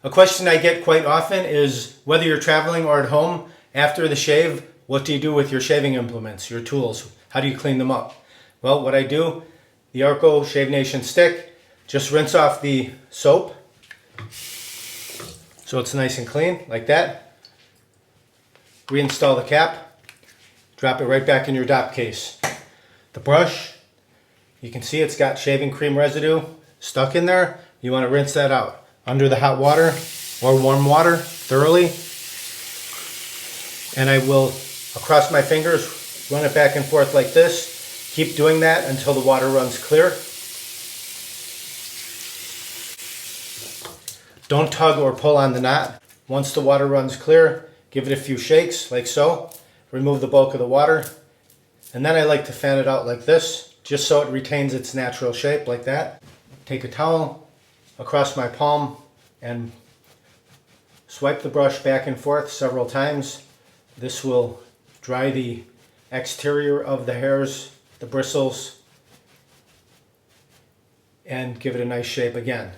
A question I get quite often is whether you're traveling or at home, after the shave, what do you do with your shaving implements, your tools? How do you clean them up? Well, what I do, the Arco Shave Nation stick, just rinse off the soap so it's nice and clean, like that. Reinstall the cap, drop it right back in your DOP case. The brush, you can see it's got shaving cream residue stuck in there. You want to rinse that out under the hot water or warm water thoroughly. And I will, across my fingers, run it back and forth like this. Keep doing that until the water runs clear. Don't tug or pull on the knot. Once the water runs clear, give it a few shakes like so. Remove the bulk of the water. And then I like to fan it out like this, just so it retains its natural shape like that. Take a towel across my palm and swipe the brush back and forth several times. This will dry the exterior of the hairs, the bristles, and give it a nice shape again.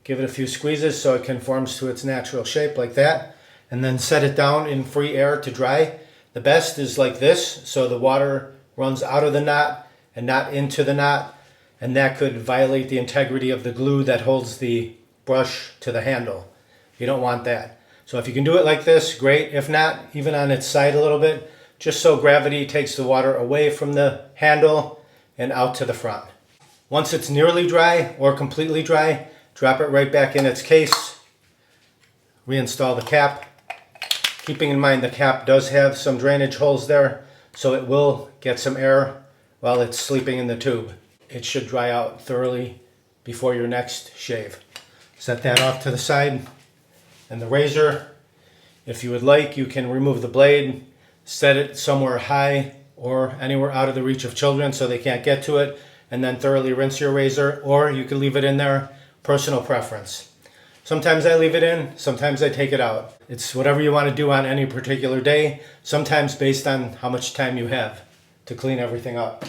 Give it a few squeezes so it conforms to its natural shape like that, and then set it down in free air to dry. The best is like this, so the water runs out of the knot and not into the knot, and that could violate the integrity of the glue that holds the brush to the handle. You don't want that. So if you can do it like this, great. If not, even on its side a little bit, just so gravity takes the water away from the handle and out to the front. Once it's nearly dry or completely dry, drop it right back in its case. Reinstall the cap. Keeping in mind the cap does have some drainage holes there, so it will get some air while it's sleeping in the tube. It should dry out thoroughly before your next shave. Set that off to the side. And the razor, if you would like, you can remove the blade, set it somewhere high or anywhere out of the reach of children so they can't get to it, and then thoroughly rinse your razor, or you can leave it in there, personal preference. Sometimes I leave it in, sometimes I take it out. It's whatever you want to do on any particular day, sometimes based on how much time you have to clean everything up.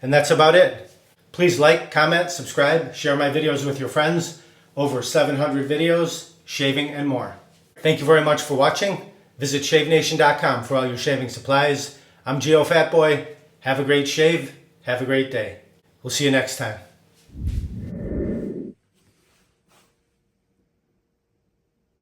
And that's about it. Please like, comment, subscribe, share my videos with your friends. Over 700 videos, shaving and more. Thank you very much for watching. Visit shavenation.com for all your shaving supplies. I'm Geofatboy. Have a great shave. Have a great day. We'll see you next time.